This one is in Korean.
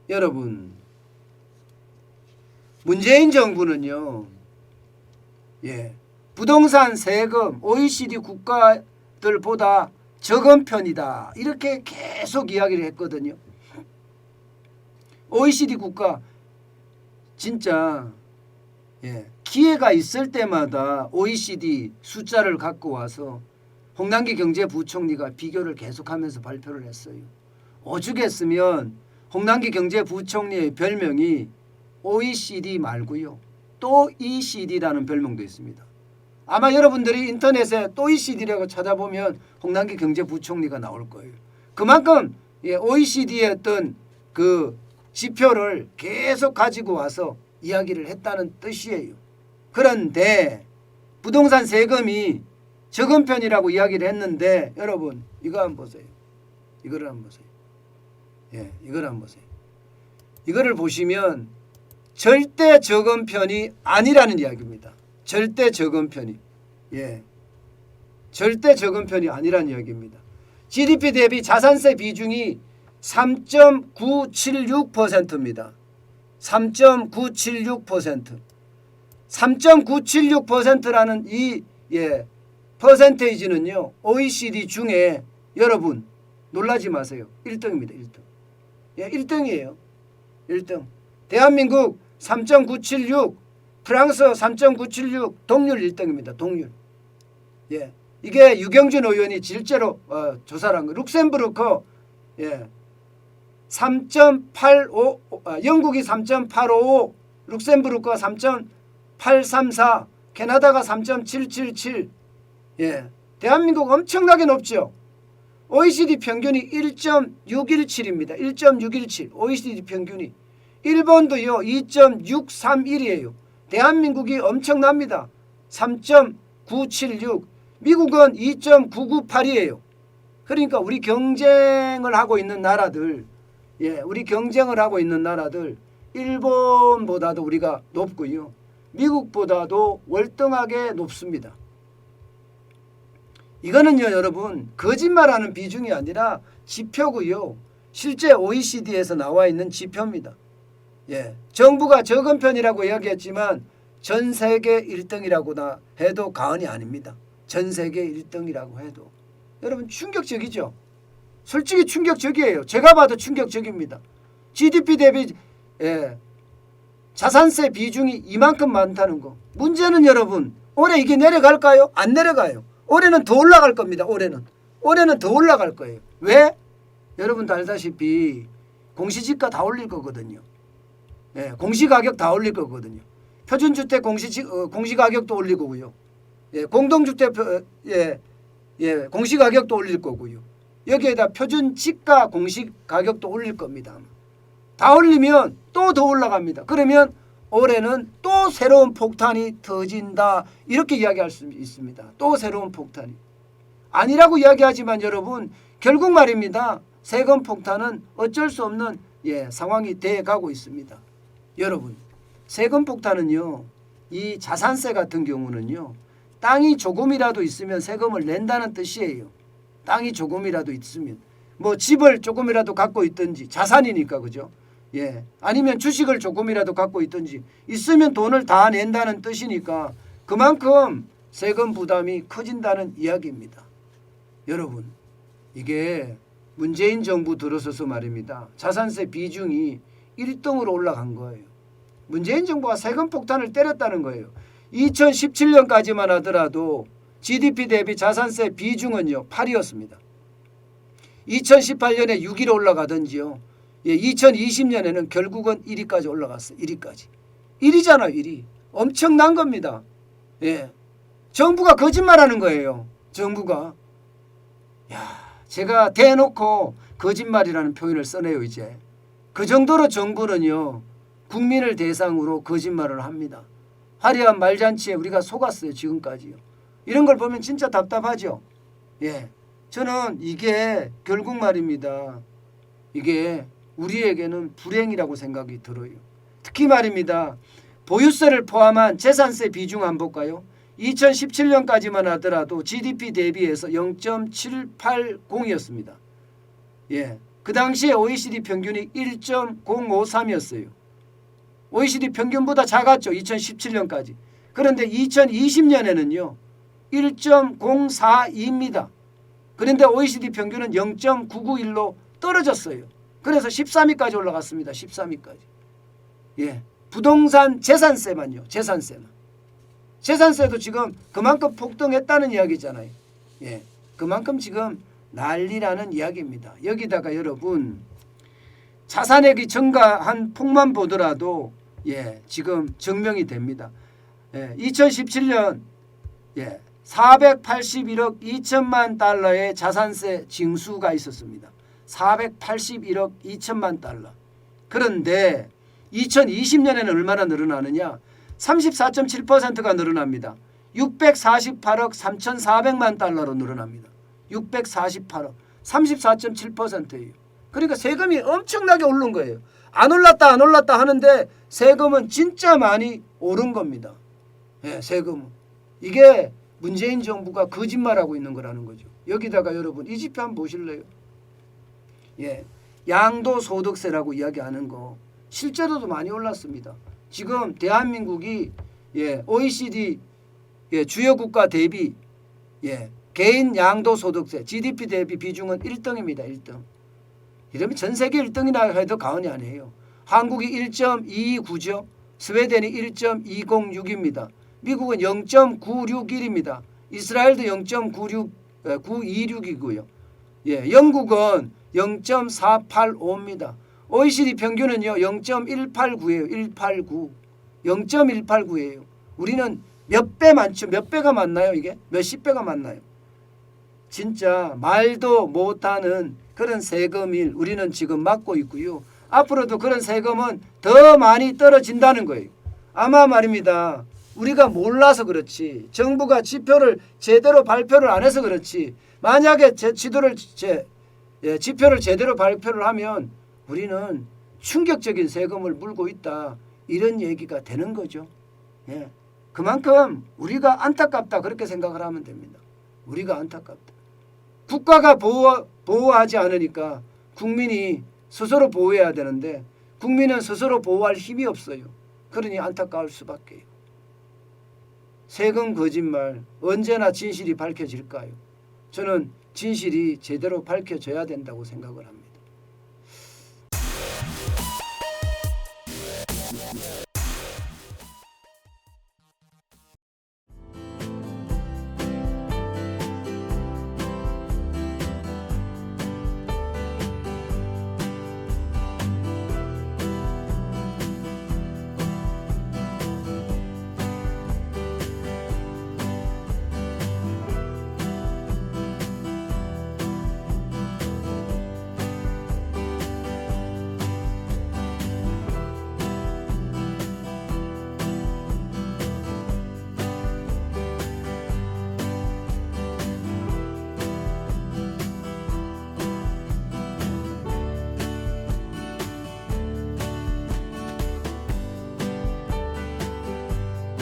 여러분, 문재인 정부는요, 부동산 세금 OECD 국가들보다 적은 편이다. 이렇게 계속 이야기를 했거든요. OECD 국가 진짜 기회가 있을 때마다 OECD 숫자를 갖고 와서 홍남기 경제부총리가 비교를 계속하면서 발표를 했어요. 오죽했으면 홍남기 경제부총리의 별명이 OECD 말고요. 또 ECD라는 별명도 있습니다. 아마 여러분들이 인터넷에 또 ECD라고 찾아보면 홍남기 경제부총리가 나올 거예요. 그만큼 OECD의 어떤 그 지표를 계속 가지고 와서 이야기를 했다는 뜻이에요. 그런데 부동산 세금이 적은 편이라고 이야기를 했는데 여러분 이거 한번 보세요. 이거를 한번 보세요. 이거를 한번 보세요. 이거를 보시면 절대 적은 편이 아니라는 이야기입니다. 절대 적은 편이. 절대 적은 편이 아니라는 이야기입니다. GDP 대비 자산세 비중이 3.976%입니다. 3.976%. 3.976%라는 이 퍼센테이지는요. OECD 중에 여러분 놀라지 마세요. 1등입니다. 1등. 1등이에요. 1등. 대한민국 3.976, 프랑스 3.976, 동률 1등입니다. 동률. 이게 유경준 의원이 실제로 조사를 한 거. 룩셈부르크 3.85, 영국이 3.855, 룩셈부르크가 3.834, 캐나다가 3.777. 대한민국 엄청나게 높죠. OECD 평균이 1.617입니다. 1.617 OECD 평균이. 일본도요 2.631이에요. 대한민국이 엄청납니다. 3.976. 미국은 2.998이에요. 그러니까 우리 경쟁을 하고 있는 나라들, 우리 경쟁을 하고 있는 나라들 일본보다도 우리가 높고요. 미국보다도 월등하게 높습니다. 이거는요 여러분 거짓말하는 비중이 아니라 지표고요. 실제 OECD에서 나와 있는 지표입니다. 정부가 적은 편이라고 이야기했지만 전 세계 1등이라고 해도 과언이 아닙니다. 전 세계 1등이라고 해도. 여러분 충격적이죠. 솔직히 충격적이에요. 제가 봐도 충격적입니다. GDP 대비 자산세 비중이 이만큼 많다는 거. 문제는 여러분 올해 이게 내려갈까요? 안 내려가요. 올해는 더 올라갈 겁니다. 올해는 더 올라갈 거예요. 왜? 여러분도 알다시피 공시지가 다 올릴 거거든요. 공시가격 다 올릴 거거든요. 표준주택 공시가격도 올릴 거고요. 공동주택 공시가격도 올릴 거고요. 여기에다 표준지가 공시가격도 올릴 겁니다. 다 올리면 또 더 올라갑니다. 그러면 올해는 또 새로운 폭탄이 터진다. 이렇게 이야기할 수 있습니다. 또 새로운 폭탄이. 아니라고 이야기하지만 여러분 결국 말입니다. 세금 폭탄은 어쩔 수 없는 상황이 돼가고 있습니다. 여러분 세금 폭탄은요. 이 자산세 같은 경우는요. 땅이 조금이라도 있으면 세금을 낸다는 뜻이에요. 땅이 조금이라도 있으면. 뭐 집을 조금이라도 갖고 있든지 자산이니까 그죠. 아니면 주식을 조금이라도 갖고 있든지 있으면 돈을 다 낸다는 뜻이니까 그만큼 세금 부담이 커진다는 이야기입니다. 여러분 이게 문재인 정부 들어서서 말입니다. 자산세 비중이 1등으로 올라간 거예요. 문재인 정부가 세금 폭탄을 때렸다는 거예요. 2017년까지만 하더라도 GDP 대비 자산세 비중은요 8이었습니다. 2018년에 6위로 올라가든지요. 2020년에는 결국은 1위까지 올라갔어요. 1위까지. 1위잖아요. 1위. 엄청난 겁니다. 정부가 거짓말하는 거예요. 정부가. 제가 대놓고 거짓말이라는 표현을 써내요. 이제. 그 정도로 정부는요. 국민을 대상으로 거짓말을 합니다. 화려한 말잔치에 우리가 속았어요. 지금까지요. 이런 걸 보면 진짜 답답하죠. 저는 이게 결국 말입니다. 이게 우리에게는 불행이라고 생각이 들어요. 특히 말입니다. 보유세를 포함한 재산세 비중 한번 볼까요? 2017년까지만 하더라도 GDP 대비해서 0.780이었습니다. 그 당시에 OECD 평균이 1.053이었어요. OECD 평균보다 작았죠. 2017년까지. 그런데 2020년에는요. 1.042입니다. 그런데 OECD 평균은 0.991로 떨어졌어요. 그래서 13위까지 올라갔습니다. 13위까지. 예. 부동산 재산세만요. 재산세도 지금 그만큼 폭등했다는 이야기잖아요. 예. 그만큼 지금 난리라는 이야기입니다. 여기다가 여러분 자산액이 증가한 폭만 보더라도 예, 지금 증명이 됩니다. 예, 2017년 예, 481억 2천만 달러의 자산세 징수가 있었습니다. 481억 2천만 달러. 그런데 2020년에는 얼마나 늘어나느냐? 34.7%가 늘어납니다. 648억 3,400만 달러로 늘어납니다. 648억 34.7%예요. 그러니까 세금이 엄청나게 오른 거예요. 안 올랐다 하는데 세금은 진짜 많이 오른 겁니다. 예, 세금은. 이게 문재인 정부가 거짓말하고 있는 거라는 거죠. 여기다가 여러분 이 지표 한번 보실래요? 예, 양도소득세라고 이야기하는 거 실제로도 많이 올랐습니다. 지금 대한민국이 예, OECD 예, 주요 국가 대비 예, 개인 양도소득세 GDP 대비 비중은 1등입니다. 1등. 이러면 전 세계 1등이나 해도 과언이 아니에요. 한국이 1.229죠. 스웨덴이 1.206입니다. 미국은 0.961입니다. 이스라엘도 0.926이고요. 예, 영국은 0.485입니다. OECD 평균은요 0.189예요. 189. 0.189예요. 우리는 몇 배 많죠? 몇 배가 많나요? 이게 몇십 배가 많나요? 진짜 말도 못하는 그런 세금을 우리는 지금 맞고 있고요. 앞으로도 그런 세금은 더 많이 떨어진다는 거예요. 아마 말입니다. 우리가 몰라서 그렇지 정부가 지표를 제대로 발표를 안 해서 그렇지 만약에 지표를 제대로 발표를 하면 우리는 충격적인 세금을 물고 있다. 이런 얘기가 되는 거죠. 예. 그만큼 우리가 안타깝다 그렇게 생각을 하면 됩니다. 우리가 안타깝다. 국가가 보호하지 않으니까 국민이 스스로 보호해야 되는데 국민은 스스로 보호할 힘이 없어요. 그러니 안타까울 수밖에요. 세금 거짓말 언제나 진실이 밝혀질까요? 저는 진실이 제대로 밝혀져야 된다고 생각을 합니다.